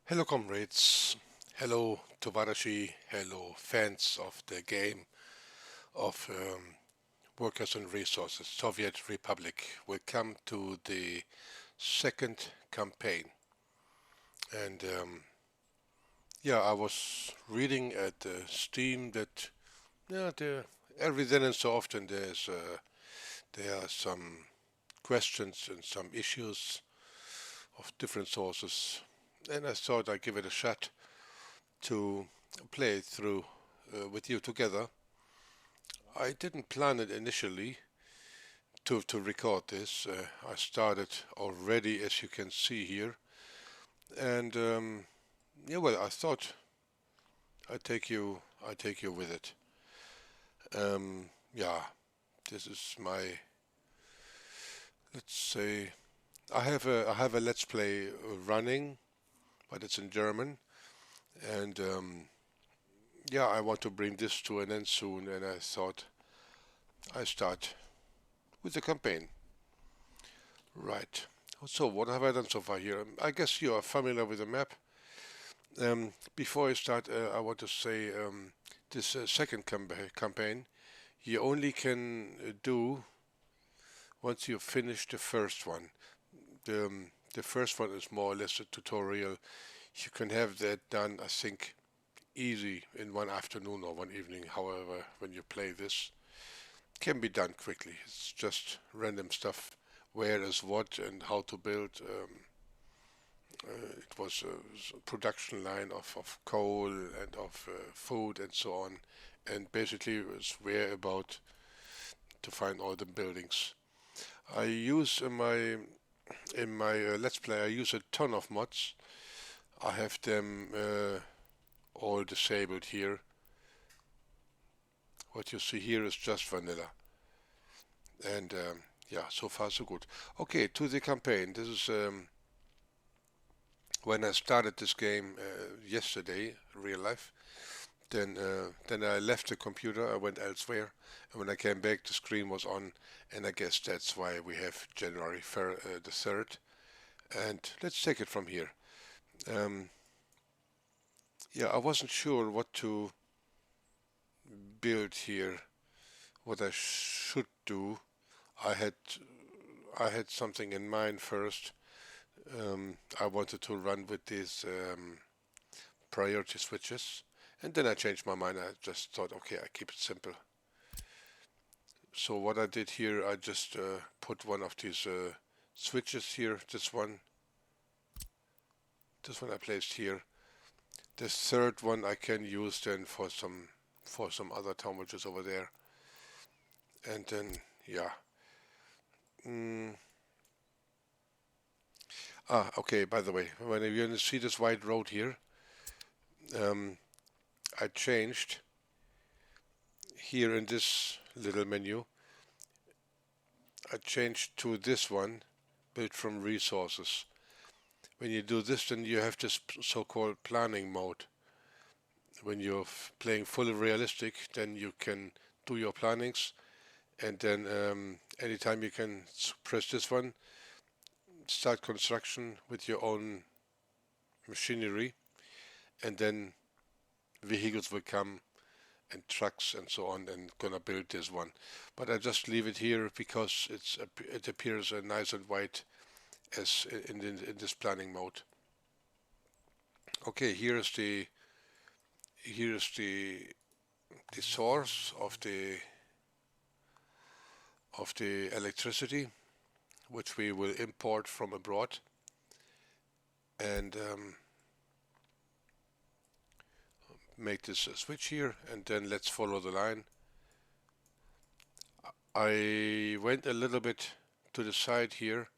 Hello, comrades. Hello, Tovarashi. Hello, fans of the game of Workers and Resources, Soviet Republic. Welcome to the second campaign. And yeah, I was reading at Steam that every then and so often there are some questions and some issues of different sources, and I thought I'd give it a shot to play it through with you together. I didn't plan it initially to record this. I started already, as you can see here, and yeah, well, I thought I'd take you with it. Yeah, this is my, let's say, I have a let's play running, but it's in German, and yeah, I want to bring this to an end soon, and I thought I start with the campaign. Right. So what have I done so far here? I guess you are familiar with the map. Before I start, I want to say this second campaign you only can do once you finish the first one. The first one is more or less a tutorial. You can have that done, I think, easy in one afternoon or one evening. However, when you play this, can be done quickly. It's just random stuff. Where is what and how to build. It was a production line of coal and of food and so on, and basically it was where about to find all the buildings. I use in my Let's Play. I use a ton of mods. I have them all disabled here. What you see here is just vanilla, and yeah, so far so good. Okay, to the campaign. This is when I started this game yesterday, real life. Then I left the computer. I went elsewhere, and when I came back, the screen was on, and I guess that's why we have January the 3rd. And let's take it from here. Um, yeah, I wasn't sure what to build here, what I should do. I had I had something in mind first. I wanted to run with these priority switches, and then I changed my mind. I just thought, okay, I keep it simple. So what I did here, I just put one of these switches here. This one I placed here. This third one I can use then for some other town which is over there. And then yeah. Mm. Okay. By the way, when you see this white road here, um, I changed here in this little menu. I changed to this one, built from resources. When you do this, then you have this so-called planning mode. When you're playing fully realistic, then you can do your plannings, and then anytime you can press this one, start construction with your own machinery, and then vehicles will come and trucks and so on and gonna build this one. But I just leave it here because it appears nice and white as in this planning mode. Okay, here's the source of the electricity, which we will import from abroad, and make this switch here, and then let's follow the line. I went a little bit to the side here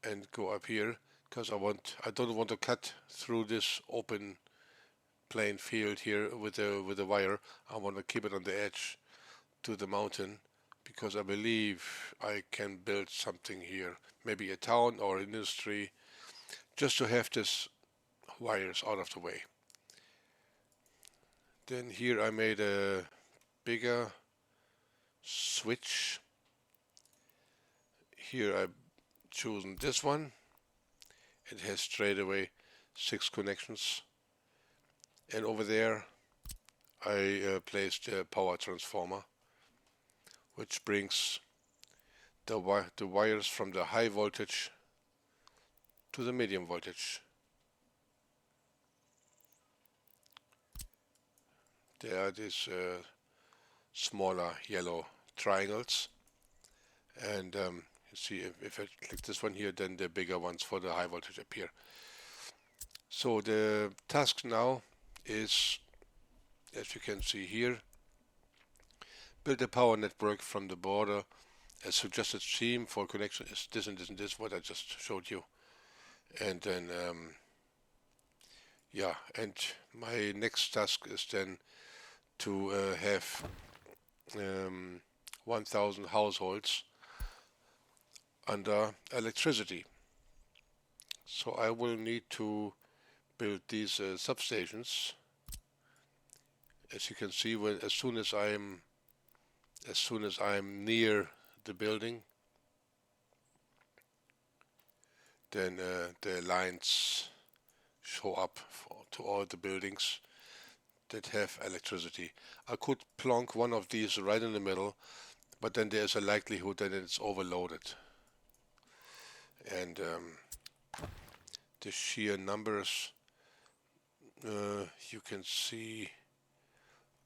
and go up here because I don't want to cut through this open plain field here with the wire. I want to keep it on the edge to the mountain because I believe I can build something here, maybe a town or industry, just to have this wires out of the way. Then here I made a bigger switch. Here I've chosen this one. It has straight away 6 connections, and over there I placed a power transformer, which brings the wires from the high voltage to the medium voltage. There are these smaller yellow triangles, and you see if I click this one here, then the bigger ones for the high voltage appear. So the task now is, as you can see here, build a power network from the border. A suggested scheme for connection is this and this and this, what I just showed you. And then, yeah, and my next task is then to have 1,000 households under electricity. So I will need to build these substations. As you can see, as soon as I'm near the building, then the lines show up to all the buildings that have electricity. I could plonk one of these right in the middle, but then there's a likelihood that it's overloaded. And the sheer numbers, you can see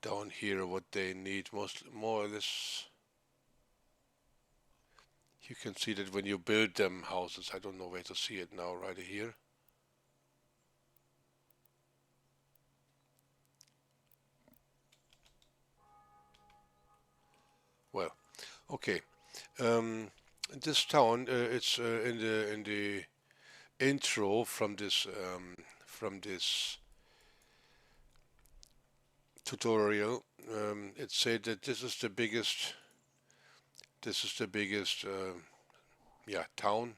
down here what they need, more or less. You can see that when you build them houses, I don't know where to see it now, right here. Well, okay. This town, it's in the intro from this tutorial. It said that this is the biggest. Yeah, town.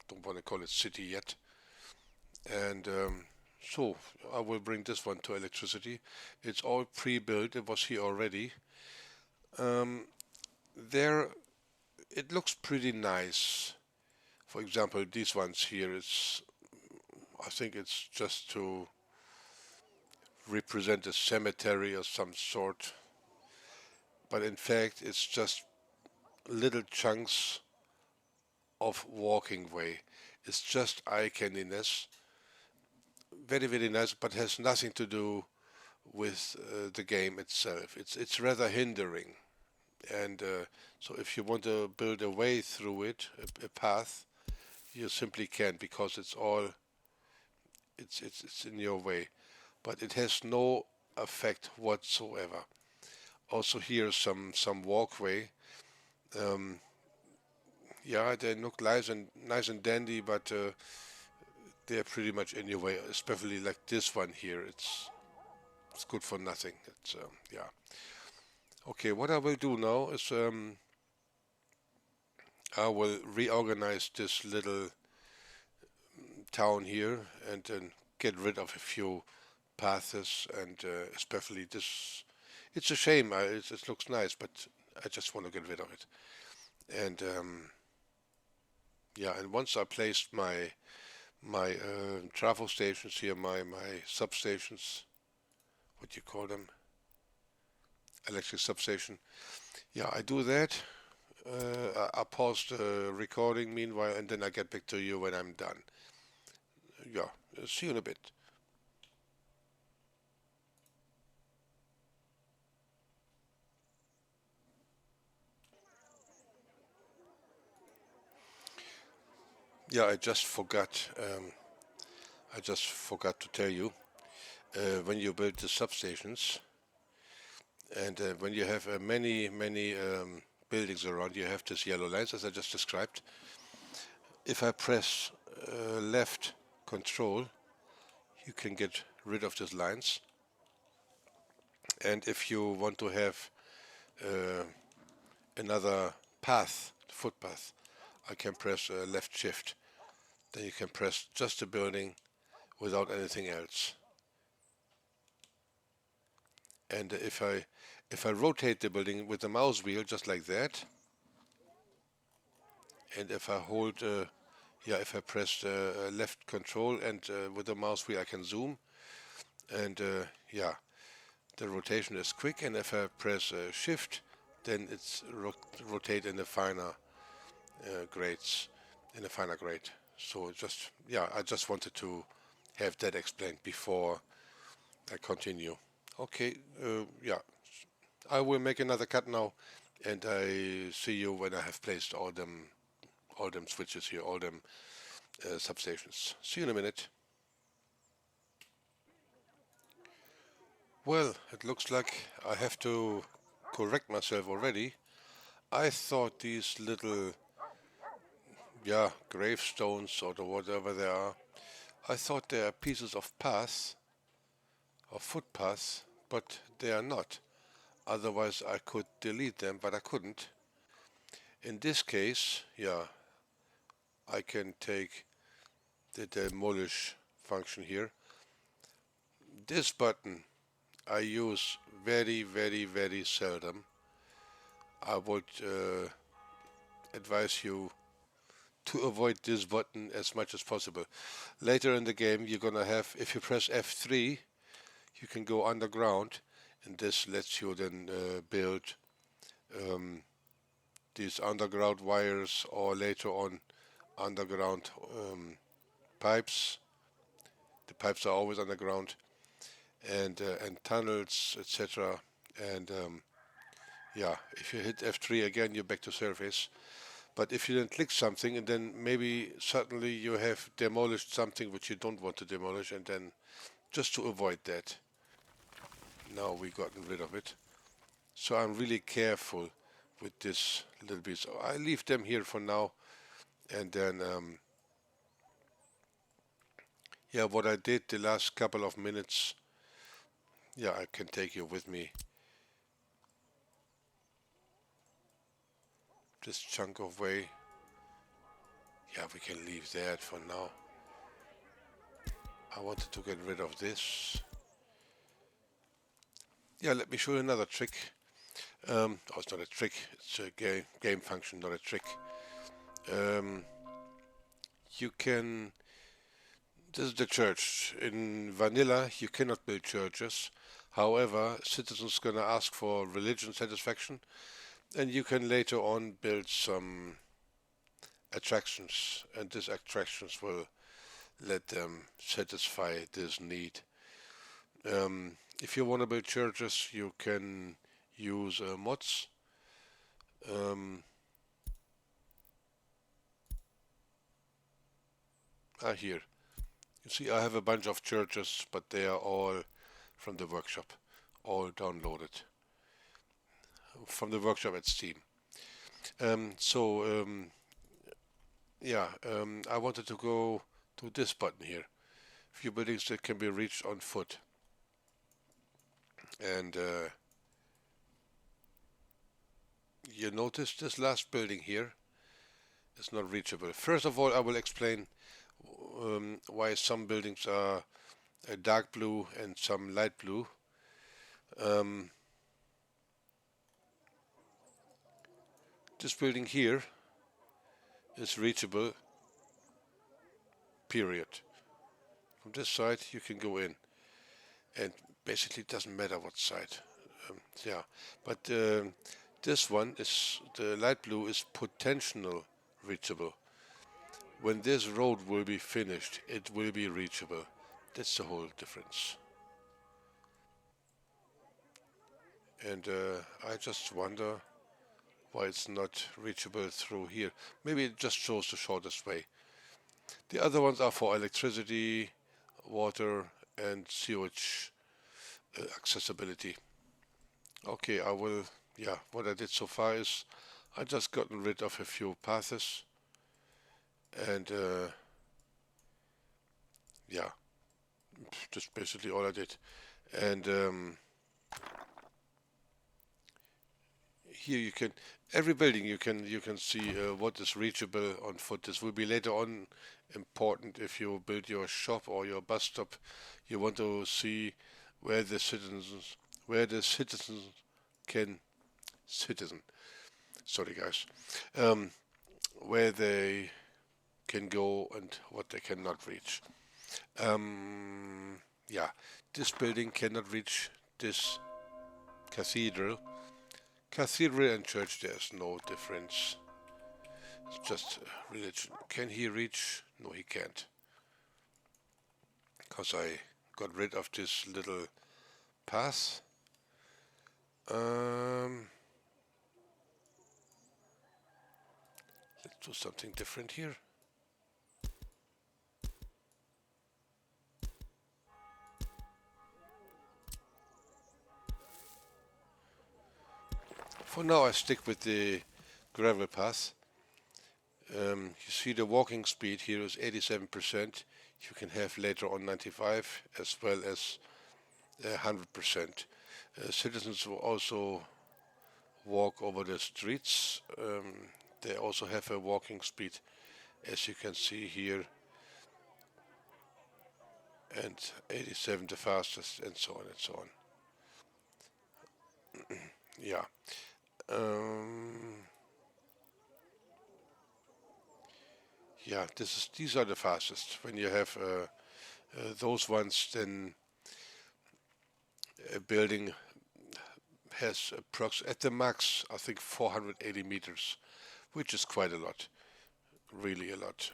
Don't want to call it city yet. And so I will bring this one to electricity. It's all pre-built. It was here already. There, it looks pretty nice. For example, these ones here, I think it's just to represent a cemetery of some sort. But in fact, it's just little chunks of walking way. It's just eye candiness. Very, very nice, but has nothing to do with the game itself. It's rather hindering. And so if you want to build a way through it, a path, you simply can't, because it's in your way. But it has no effect whatsoever. Also here some walkway. Yeah, they look nice and dandy, but they're pretty much in your way. Especially like this one here. It's good for nothing. It's yeah. Okay, what I will do now is I will reorganize this little town here and then get rid of a few paths, and especially this. It's a shame. It looks nice, but I just want to get rid of it. And yeah, and once I placed my travel stations here, my substations, what do you call them? Electric substation. Yeah, I do that. I pause the recording meanwhile, and then I get back to you when I'm done. Yeah, see you in a bit. Yeah, I just forgot. To tell you, when you build the substations, and when you have many buildings around, you have these yellow lines, as I just described. If I press left control, you can get rid of these lines. And if you want to have another path, footpath, I can press left shift. Then you can press just the building without anything else. And if I rotate the building with the mouse wheel just like that, and if I hold yeah, if I press left control and with the mouse wheel I can zoom, and yeah, the rotation is quick, and if I press shift, then it's rotate in the finer grades, in a finer grade. So just, yeah, I just wanted to have that explained before I continue. Okay, yeah, I will make another cut now, and I see you when I have placed all them switches here, all them substations. See you in a minute. Well, it looks like I have to correct myself already. I thought these little, yeah, gravestones or whatever they are, I thought they are pieces of path or footpaths, but they are not. Otherwise, I could delete them, but I couldn't. In this case, yeah, I can take the demolish function here. This button I use very, very, very seldom. I would advise you to avoid this button as much as possible. Later in the game, you're gonna have, if you press F3, you can go underground, and this lets you then build um, these underground wires, or later on underground pipes. The pipes are always underground, and tunnels, etc. And yeah, if you hit F3 again, you're back to surface. But if you then click something, and then maybe suddenly you have demolished something which you don't want to demolish, and then just to avoid that, now we've gotten rid of it. So I'm really careful with this little bit. So I leave them here for now, and then yeah, what I did the last couple of minutes, yeah, I can take you with me. This chunk of way, yeah, we can leave that for now. I wanted to get rid of this. Yeah, let me show you another trick. Oh, it's not a trick. It's a game function, not a trick. Um, you can. This is the church. In vanilla, you cannot build churches. However, citizens gonna ask for religion satisfaction, and you can later on build some attractions, and these attractions will let them satisfy this need. If you want to build churches, you can use mods. Um, Here. You see, I have a bunch of churches, but they are all from the workshop, all downloaded from the workshop at Steam. Yeah, I wanted to go to this button here. Few buildings that can be reached on foot. And you notice this last building here is not reachable. First of all, I will explain why some buildings are dark blue and some light blue. This building here is reachable, period. From this side you can go in, and basically it doesn't matter what side. Yeah, but this one is, the light blue is potential reachable. When this road will be finished, it will be reachable. That's the whole difference. And I just wonder why it's not reachable through here. Maybe it just shows the shortest way. The other ones are for electricity, water, and sewage accessibility. Okay, I will. Yeah, what I did so far is I just gotten rid of a few paths, and yeah, just basically all I did. And here you can, every building you can see what is reachable on foot. This will be later on important if you build your shop or your bus stop. You want to see where the citizens where the citizens can citizen sorry guys, where they can go and what they cannot reach. Yeah, this building cannot reach this cathedral. Cathedral and church, there's no difference. It's just religion. Can he reach? No, he can't. Because I got rid of this little path. Let's do something different here. For now I stick with the gravel path. You see the walking speed here is 87%. You can have later on 95 as well as 100%. Citizens will also walk over the streets. They also have a walking speed, as you can see here, and 87 the fastest, and so on and so on. Yeah. Yeah, these are the fastest. When you have those ones, then a building has at the max, I think 480 meters, which is quite a lot, really a lot.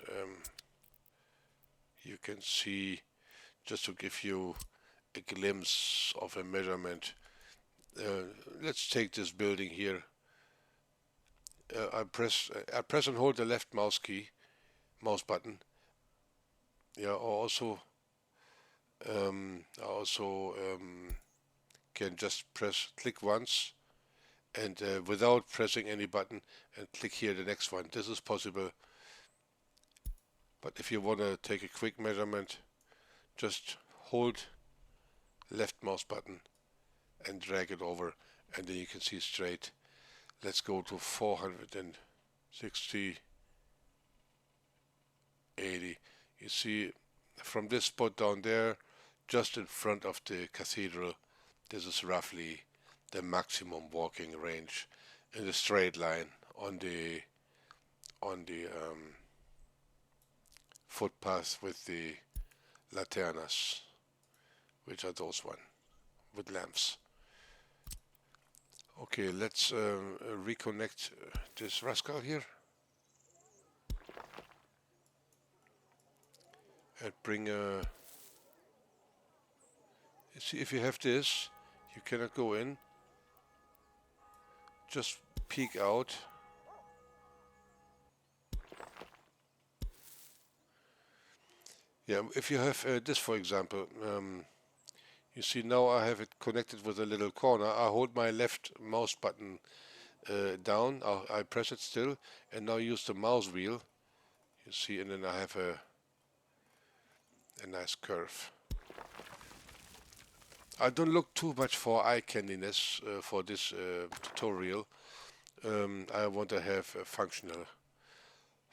You can see, just to give you a glimpse of a measurement, let's take this building here. I press and hold the left mouse button. Yeah, I also can just click once, and without pressing any button, and click here the next one. This is possible. But if you want to take a quick measurement, just hold left mouse button and drag it over, and then you can see straight. Let's go to 460, 80. You see from this spot down there, just in front of the cathedral, this is roughly the maximum walking range in the straight line on the footpath with the lanternas, which are those one with lamps. Okay, let's reconnect this rascal here and bring a. You see, if you have this, you cannot go in. Just peek out. Yeah, if you have this, for example, you see now I have it connected with a little corner. I hold my left mouse button down. I press it still, and now use the mouse wheel. You see, and then I have a nice curve. I don't look too much for eye candiness for this tutorial. I want to have a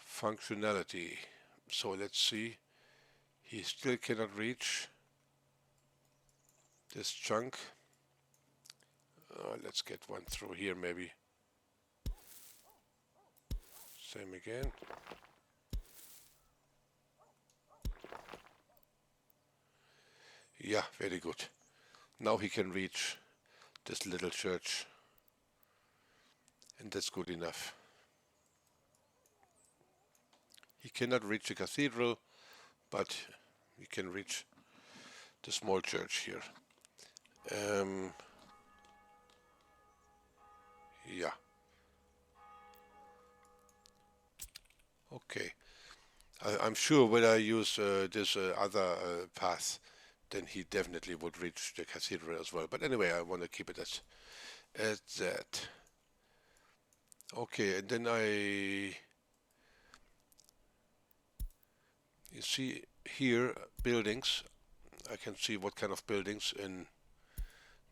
functionality. So let's see. He still cannot reach this chunk. Let's get one through here maybe. Same again. Yeah, very good. Now he can reach this little church, and that's good enough. He cannot reach the cathedral, but he can reach the small church here. Yeah. Okay. I'm sure when I use this other path, then he definitely would reach the cathedral as well. But anyway, I want to keep it at that. Okay, and then you see here buildings. I can see what kind of buildings in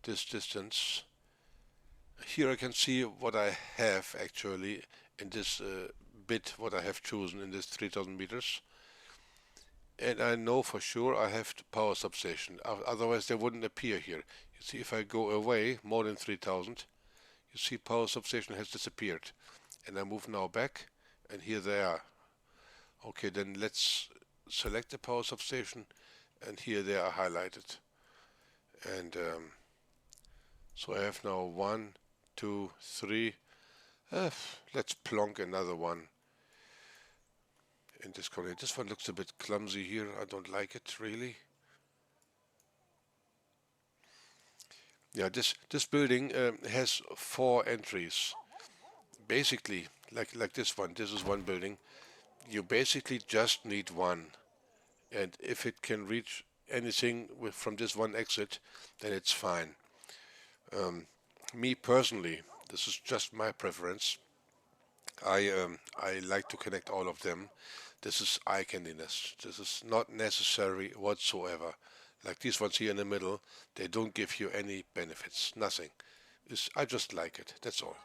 this distance. Here I can see what I have actually in this bit, what I have chosen in this 3000 meters. And I know for sure I have the power substation, otherwise they wouldn't appear here. You see, if I go away more than 3000, you see power substation has disappeared. And I move now back, and here they are. Okay, then let's select the power substation, and here they are highlighted. And so I have now 1, 2, 3. Let's plonk another one in this corner. This one looks a bit clumsy here. I don't like it really. Yeah, this building has 4 entries. Basically, like this one. This is one building. You basically just need one, and if it can reach anything from this one exit, then it's fine. Me personally, this is just my preference. I like to connect all of them. This is eye candiness. This is not necessary whatsoever. Like these ones here in the middle, they don't give you any benefits. Nothing. I just like it. That's all.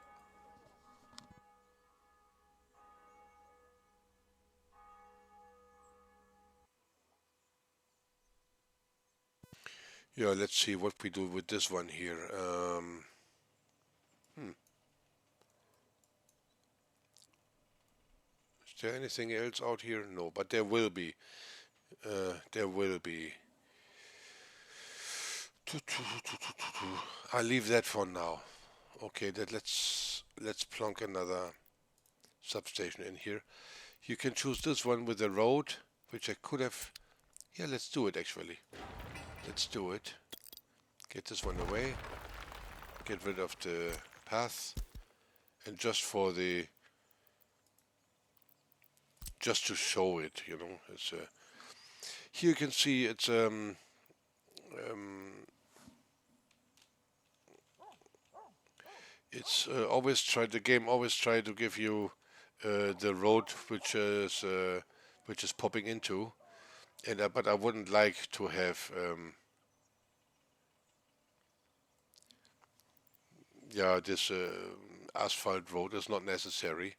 Yeah, let's see what we do with this one here. Hmm. Is there anything else out here? No, but there will be. There will be. I'll leave that for now. Okay, let's plonk another substation in here. You can choose this one with the road, which I could have. Yeah, let's do it actually. Let's do it. Get this one away. Get rid of the path, and just to show it, it's here you can see it's um, always the game always try to give you the road which is popping into, and but I wouldn't like to have yeah, this asphalt road is not necessary.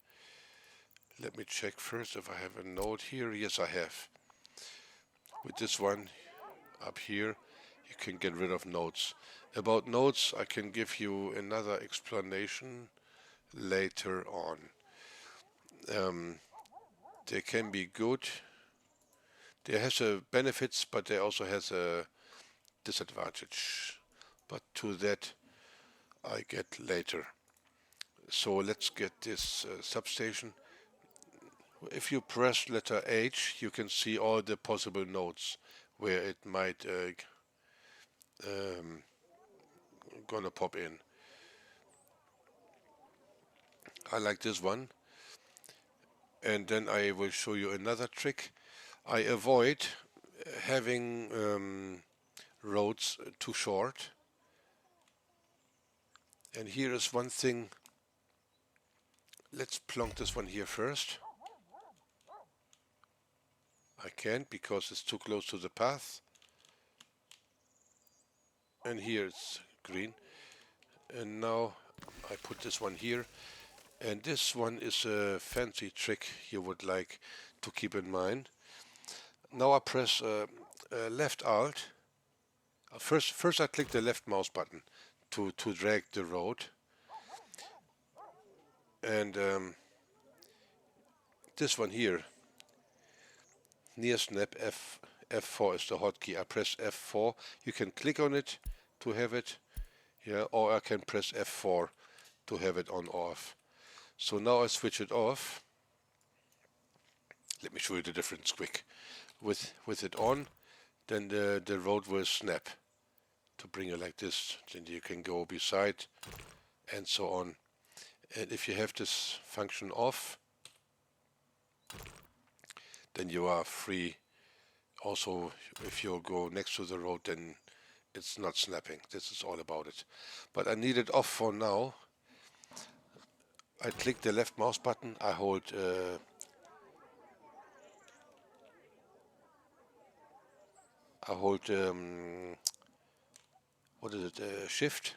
Let me check first if I have a note here. Yes, I have. With this one up here, you can get rid of notes. About notes, I can give you another explanation later on. Um, they can be good. They has a benefits, but they also has a disadvantage. But to that I get later. So let's get this substation. If you press letter H, you can see all the possible nodes where it might um, gonna pop in. I like this one, and then I will show you another trick. I avoid having roads too short, and here is one thing. Let's plonk this one here first. I can't because it's too close to the path, and here it's green. And now I put this one here, and this one is a fancy trick you would like to keep in mind. Now I press left alt. First I click the left mouse button to drag the road, and this one here, near snap F4 is the hotkey. I press F4. You can click on it to have it, yeah, or I can press F4 to have it on off. So now I switch it off. Let me show you the difference quick. With it on, then the road will snap to bring you like this. Then you can go beside and so on. And if you have this function off, then you are free. Also, if you go next to the road, then it's not snapping. This is all about it. But I need it off for now. I click the left mouse button. I hold what is it? Shift.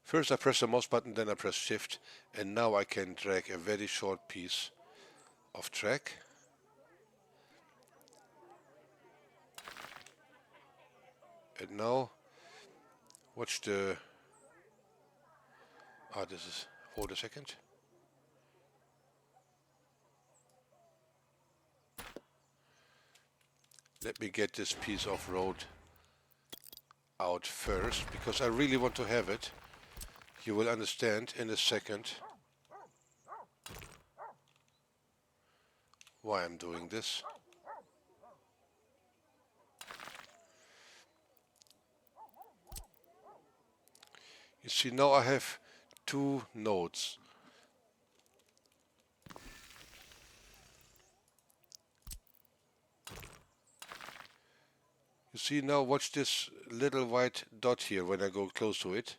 First I press the mouse button, then I press Shift, and now I can drag a very short piece of track. And now, watch the. This is. Hold a second. Let me get this piece of road out first, because I really want to have it. You will understand in a second why I'm doing this. You see, now I have two nodes. You see, now watch this little white dot here when I go close to it.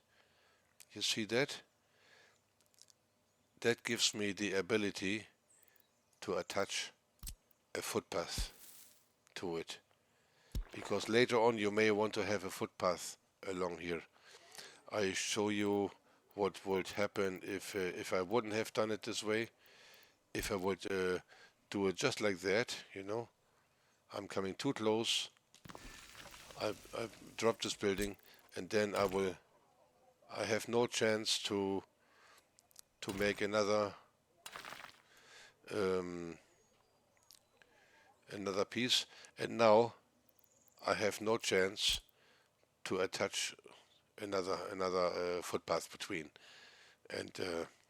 You see that? That gives me the ability to attach a footpath to it. Because later on you may want to have a footpath along here. I show you what would happen if I wouldn't have done it this way. If I would do it just like that, you know, I'm coming too close. I've dropped this building, and then I have no chance to make um, another piece, and now I have no chance to attach another footpath between, and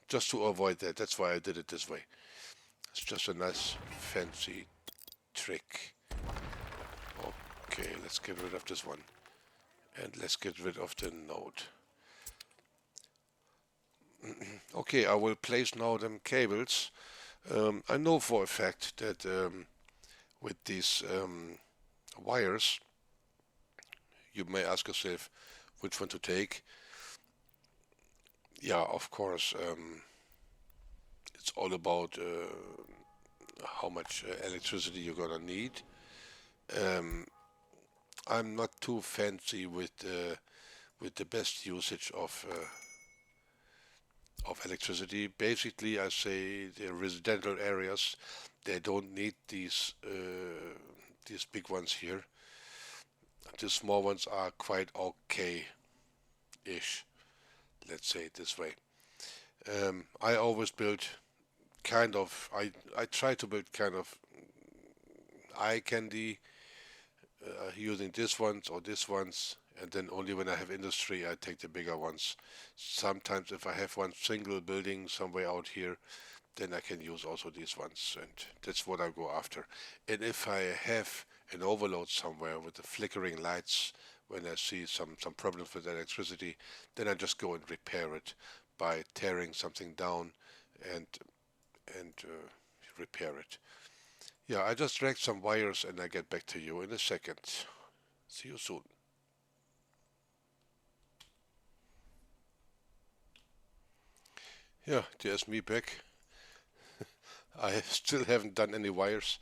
just to avoid that, that's why I did it this way. It's just a nice fancy trick. Okay, let's get rid of this one, and let's get rid of the node. Okay, I will place now them cables. I know for a fact that with these wires, you may ask yourself which one to take. Yeah, of course, it's all about how much electricity you're gonna need. Um, I'm not too fancy with the best usage of electricity. Basically, I say the residential areas, they don't need these big ones here. The small ones are quite okay-ish. Let's say it this way. I always build kind of. I try to build kind of eye candy using this ones or this ones, and then only when I have industry I take the bigger ones. Sometimes if I have one single building somewhere out here, then I can use also these ones, and that's what I go after. And if I have an overload somewhere with the flickering lights, when I see some problems with electricity, then I just go and repair it by tearing something down and repair it. Yeah, I just dragged some wires and I get back to you in a second. See you soon. Yeah, there's me back. I still haven't done any wires.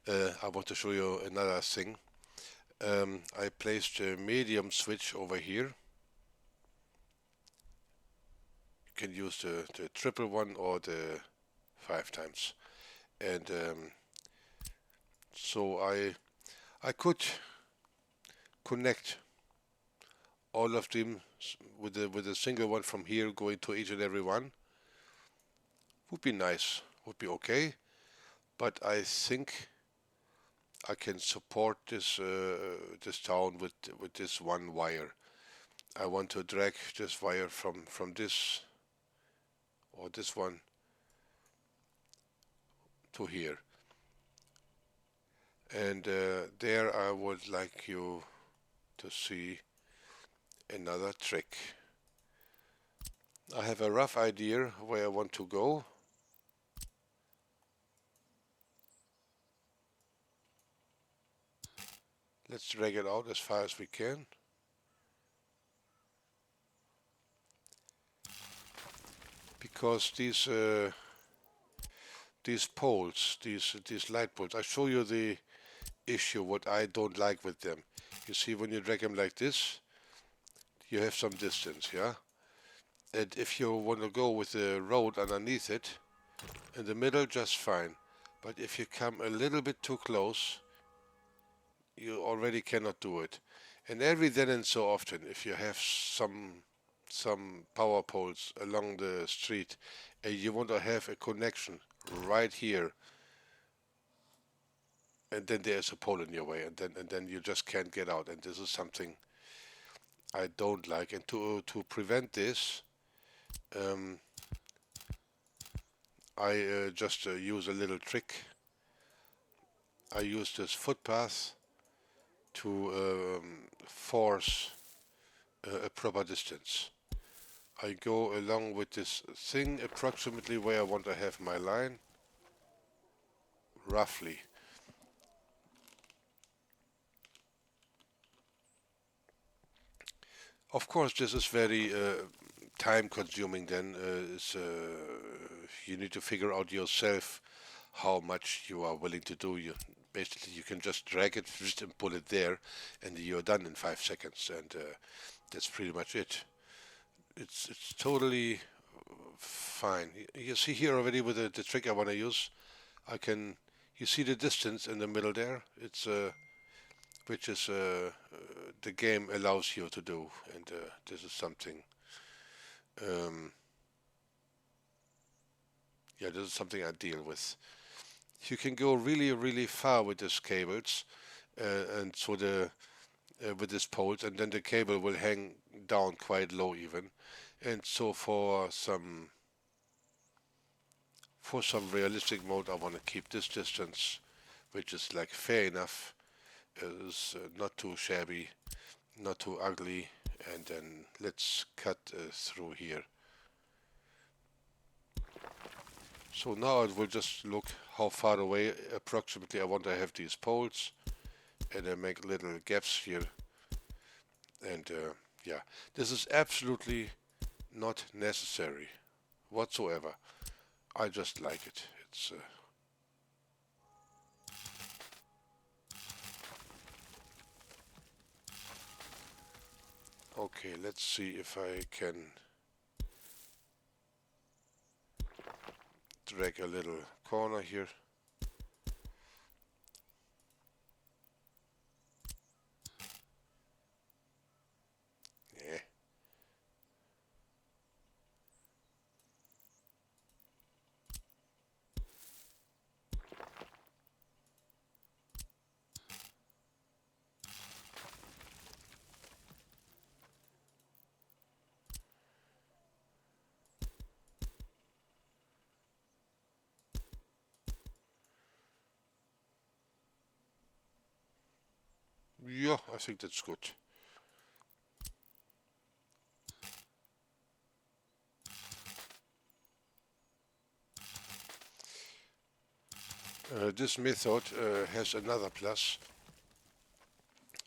I want to show you another thing. I placed a medium switch over here. You can use the triple one or the 5 times. And so I could connect all of them with a single one from here going to each and every one. Would be nice, would be okay. But I think I can support this town with this one wire. I want to drag this wire from this or this one to here. And there I would like you to see another trick. I have a rough idea where I want to go. Let's drag it out as far as we can. Because these poles, these light poles, I show you the issue what I don't like with them. You see, when you drag them like this, you have some distance, yeah? And if you want to go with the road underneath it, in the middle, just fine. But if you come a little bit too close, you already cannot do it. And every then and so often, if you have some power poles along the street and you want to have a connection right here, and then there's a pole in your way, and then you just can't get out. And this is something I don't like. And to prevent this, um, I just use a little trick. I use this footpath to force a proper distance. I go along with this thing approximately where I want to have my line, roughly. Of course, this is very time consuming then. You need to figure out yourself how much you are willing to do. Basically, you can just drag it just and pull it there, and you're done in 5 seconds, and that's pretty much it. It's totally fine. You see here already with the trick I want to use, I can. You see the distance in the middle there? It's which is the game allows you to do, and this is something. Um, yeah, this is something I deal with. You can go really, really far with these cables, and so the with this poles, and then the cable will hang down quite low even. And so for some realistic mode, I want to keep this distance, which is like fair enough. Is not too shabby, not too ugly, and then let's cut through here. So now it will just look how far away approximately I want to have these poles, and I make little gaps here. And yeah, this is absolutely not necessary whatsoever. I just like it. It's okay. Let's see if I can drag a little corner here. Yeah. Yeah, I think that's good. This method has another plus.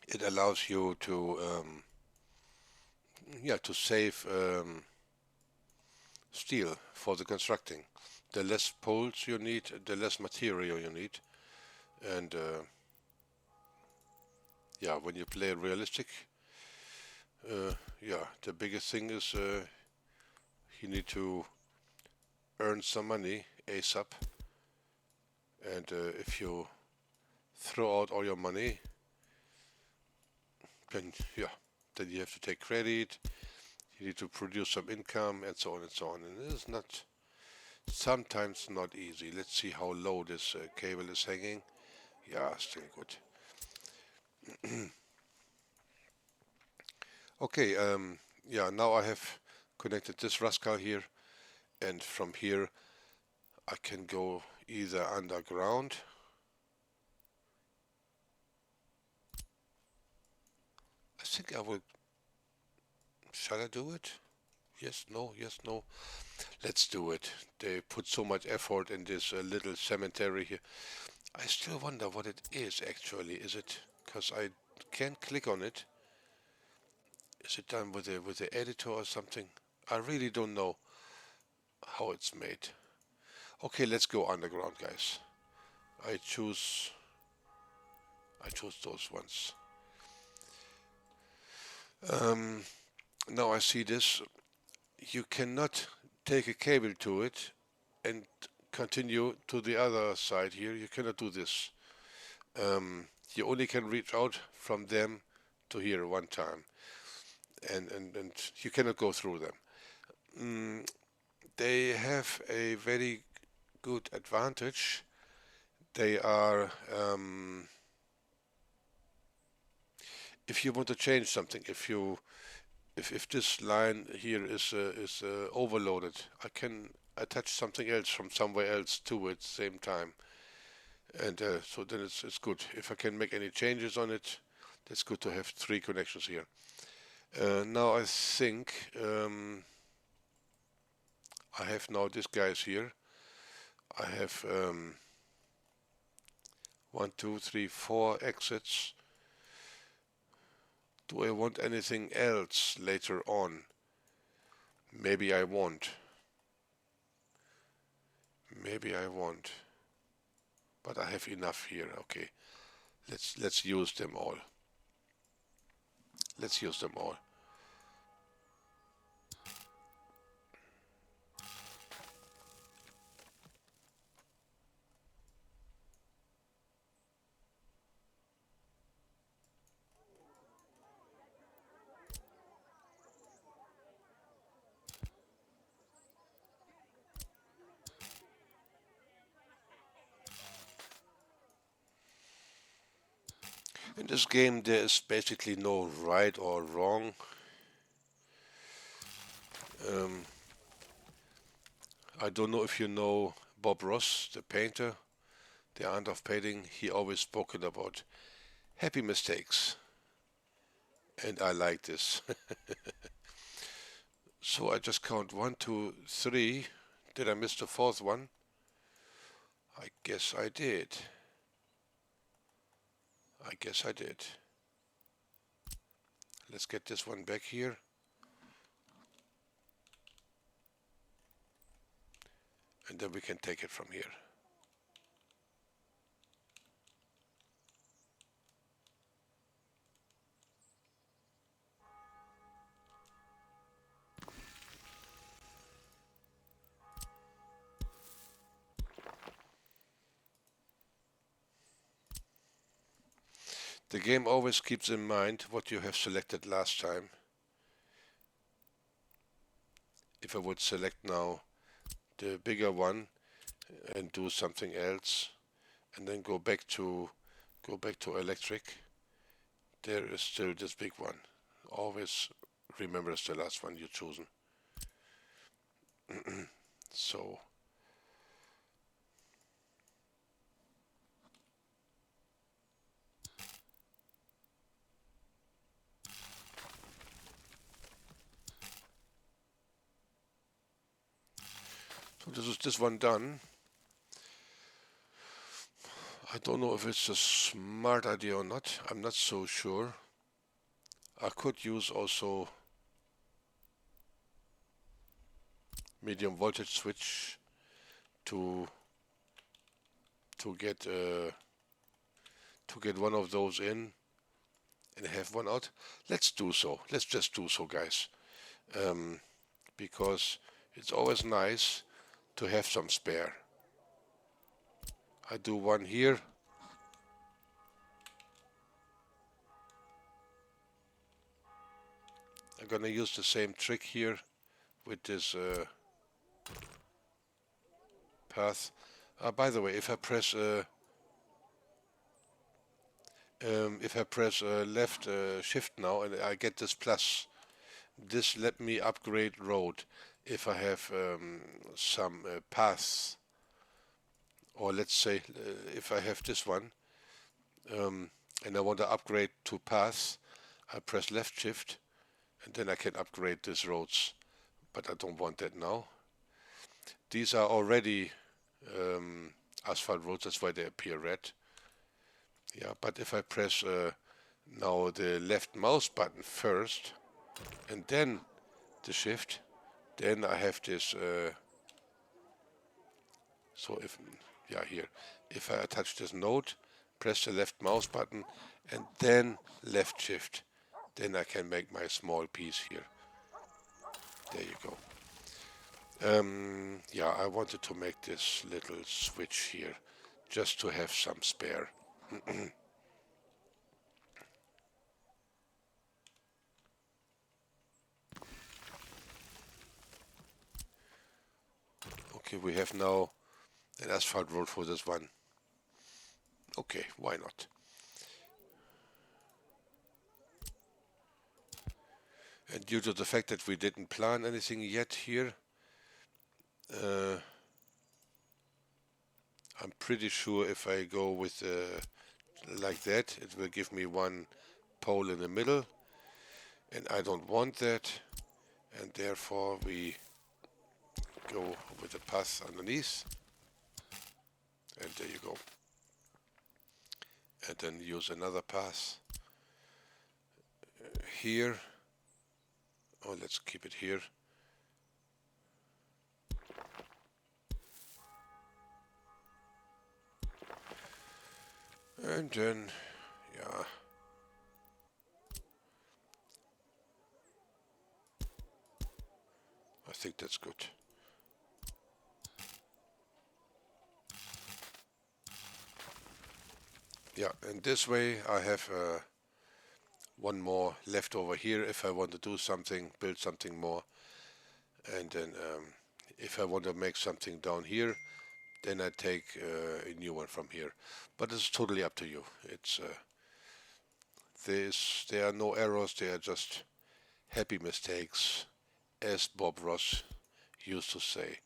It allows you to yeah, to save steel for the constructing. The less poles you need, the less material you need, and yeah, when you play realistic, yeah, the biggest thing is you need to earn some money ASAP, and if you throw out all your money, then yeah, then you have to take credit. You need to produce some income, and so on and so on. And it is not sometimes not easy. Let's see how low this cable is hanging. Yeah, still good. Okay, yeah, now I have connected this rascal here, and from here I can go either underground. I think I will. Shall I do it? Yes, no, yes, no. Let's do it. They put so much effort in this little cemetery here. I still wonder what it is actually. Is it because I can't click on it? Is it done with the editor or something? I really don't know how it's made. Okay, let's go underground, guys. I choose I choose those ones. Um, Now I see this. You cannot take a cable to it and continue to the other side here. You cannot do this. You only can reach out from them to here one time, and you cannot go through them. Mm, they have a very good advantage. They are, if you want to change something, if this line here is overloaded, I can attach something else from somewhere else to it same time, and so then it's good. If I can make any changes on it, that's good to have three connections here. Now I think I have now these guys here. I have 4 exits. Do I want anything else later on? Maybe I won't. Maybe I won't. But I have enough here. Okay, let's use them all. Let's use them all. In this game, there is basically no right or wrong. Um, I don't know if you know Bob Ross, the painter, the art of painting. He always spoken about happy mistakes, and I like this. So I just count 1, 2, 3. Did I miss the fourth one? I guess I did. I guess I did. Let's get this one back here. And then we can take it from here. The game always keeps in mind what you have selected last time. If I would select now the bigger one and do something else and then go back to electric, there is still this big one. Always remember it's the last one you've chosen. So this is this one done. I don't know if it's a smart idea or not. I'm not so sure. I could use also medium voltage switch to get one of those in and have one out. Let's do so. Let's just do so, guys, because it's always nice to have some spare. I do one here. I'm gonna use the same trick here with this path. By the way, if I press left shift now and I get this plus, this let me upgrade road if I have some paths, or let's say if I have this one and I want to upgrade to paths, I press left shift and then I can upgrade these roads, but I don't want that now. These are already asphalt roads, that's why they appear red. Yeah, but if I press now the left mouse button first and then the shift, then I have this. So if I touch this node, press the left mouse button and then left shift, then I can make my small piece here. There you go. Yeah, I wanted to make this little switch here just to have some spare. Okay, we have now an asphalt road for this one. Okay, why not? And due to the fact that we didn't plan anything yet here, uh, I'm pretty sure if I go with like that, it will give me one pole in the middle, and I don't want that, and therefore we go with the path underneath, and there you go. And then use another path here. Oh, let's keep it here. And then, yeah, I think that's good. Yeah, and this way I have one more left over here if I want to do something, build something more. And then if I want to make something down here, then I take a new one from here. But it's totally up to you. It's there are no errors. They are just happy mistakes, as Bob Ross used to say.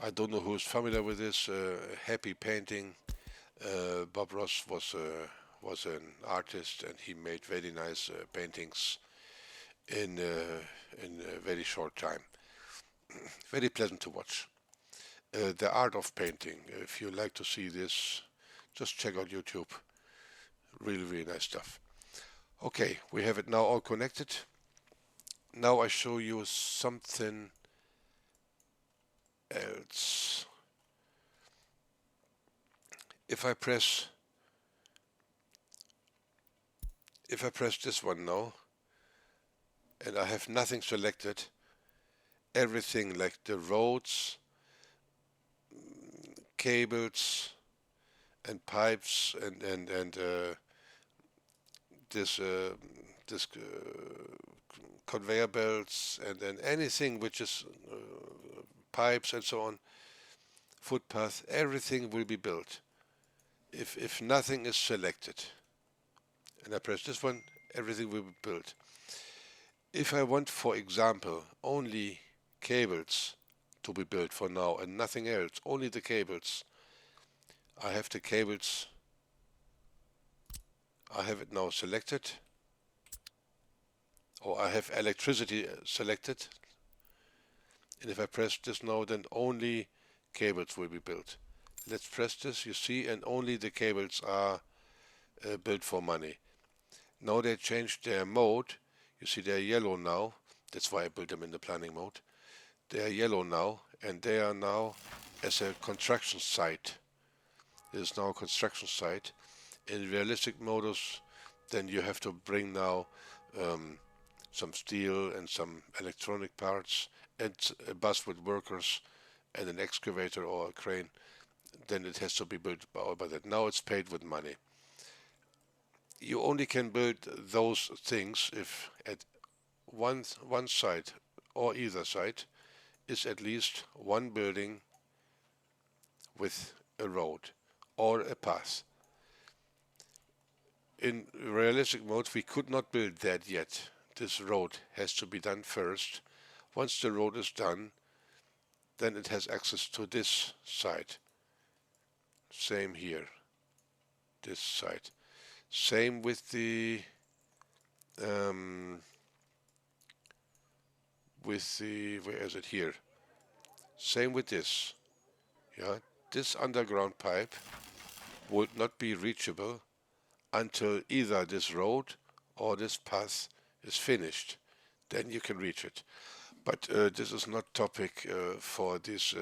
I don't know who's familiar with this happy painting. Bob Ross was an artist, and he made very nice paintings in a very short time. Very pleasant to watch. The art of painting. If you like to see this, just check out YouTube. Really, really nice stuff. Okay, we have it now all connected. Now I show you something else. If I press this one now, and I have nothing selected, everything like the roads, cables, and pipes, and this this conveyor belts, and anything which is pipes and so on, footpath, everything will be built. If nothing is selected, and I press this one, everything will be built. If I want, for example, only cables to be built for now and nothing else, only the cables, I have the cables, I have it now selected, or I have electricity selected, and if I press this now, then only cables will be built. Let's press this, you see, and only the cables are built for money. Now they changed their mode. You see they're yellow now. That's why I built them in the planning mode. They are yellow now, and they are now as a construction site. It is now a construction site. In realistic modus, then you have to bring now some steel and some electronic parts and a bus with workers and an excavator or a crane. Then it has to be built by that. Now it's paid with money. You only can build those things if at one side or either side is at least one building with a road or a path. In realistic mode, we could not build that yet. This road has to be done first. Once the road is done, then it has access to this side. Same here, this side. Same with the where is it here? Same with this. Yeah, this underground pipe would not be reachable until either this road or this path is finished. Then you can reach it. But this is not topic for this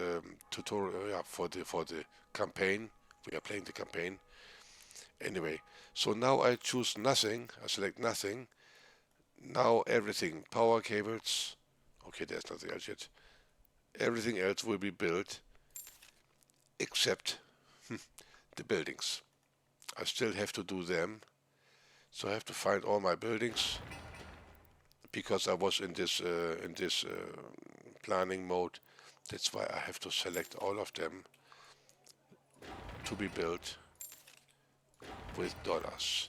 tutorial. Yeah, for the campaign. We are playing the campaign. Anyway, so now I choose nothing. I select nothing. Now everything, power cables. Okay, there's nothing else yet. Everything else will be built except the buildings. I still have to do them. So I have to find all my buildings because I was in this planning mode. That's why I have to select all of them to be built. with dollars.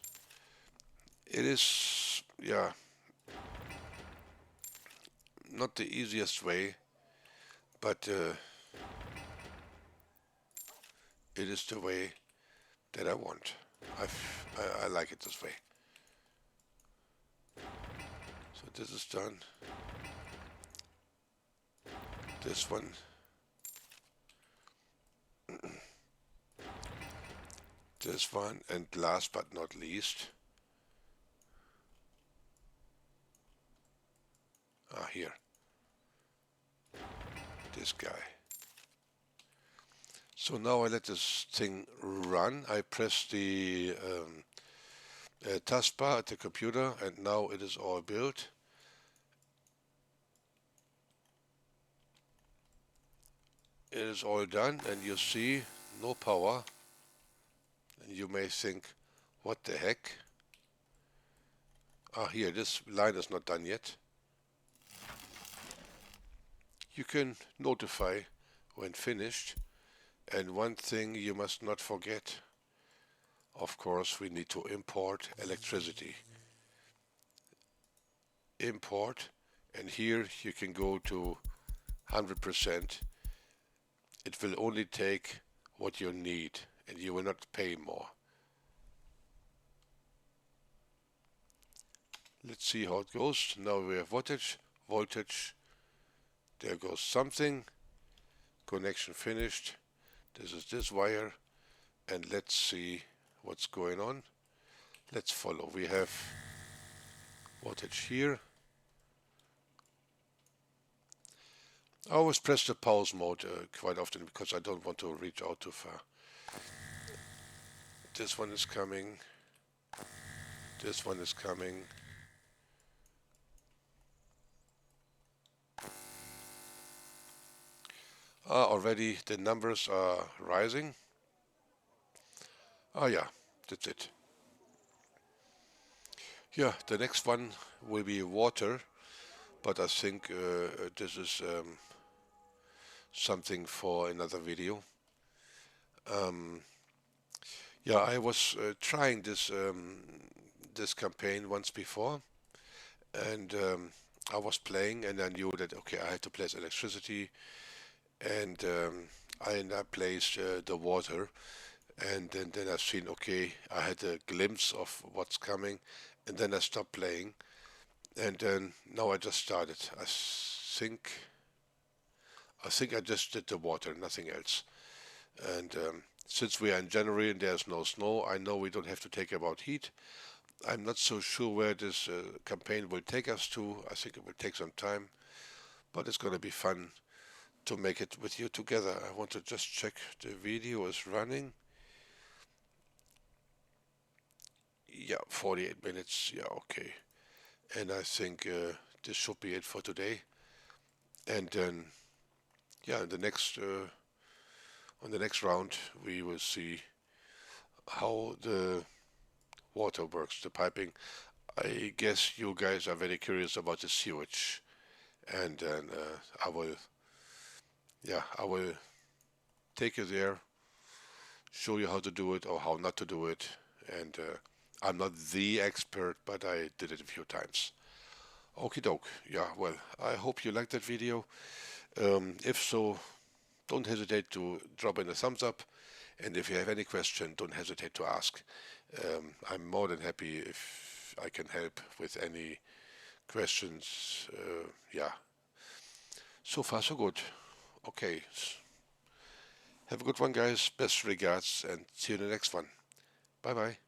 It is, yeah, not the easiest way, but it is the way that I want. I like it this way. So this is done. This one. This one, and last but not least, here, this guy. So now I let this thing run. I press the taskbar at the computer, and now it is all built. It is all done, and you see no power. And you may think, what the heck? Here, this line is not done yet. You can notify when finished. And one thing you must not forget, of course, we need to import electricity. Import, and here you can go to 100%. It will only take what you need, and you will not pay more. Let's see how it goes. Now we have voltage, there goes something, connection finished. This is this wire, and let's see what's going on. Let's follow. We have voltage here. I always press the pause mode quite often because I don't want to reach out too far. This one is coming. This one is coming. Already the numbers are rising. Yeah, that's it. Yeah, the next one will be water, but I think this is something for another video. Yeah, I was trying this campaign once before, and I was playing, and I knew that okay, I had to place electricity, and I placed the water, and then I've seen okay, I had a glimpse of what's coming, and then I stopped playing, and then now I just started. I think I just did the water, nothing else. And since we are in January and there's no snow, I know we don't have to take about heat. I'm not so sure where this campaign will take us to. I think it will take some time, but it's going to be fun to make it with you together. I want to just check the video is running. Yeah, 48 minutes. Yeah, okay. And I think this should be it for today. And then, yeah, on the next round, we will see how the water works, the piping. I guess you guys are very curious about the sewage, and then I will take you there, show you how to do it or how not to do it, and I'm not the expert, but I did it a few times. Okie doke. Yeah, well, I hope you liked that video. If so, don't hesitate to drop in a thumbs up, and if you have any question, don't hesitate to ask. I'm more than happy if I can help with any questions. Yeah, so far so good. Okay, have a good one, guys. Best regards, and see you in the next one. Bye bye.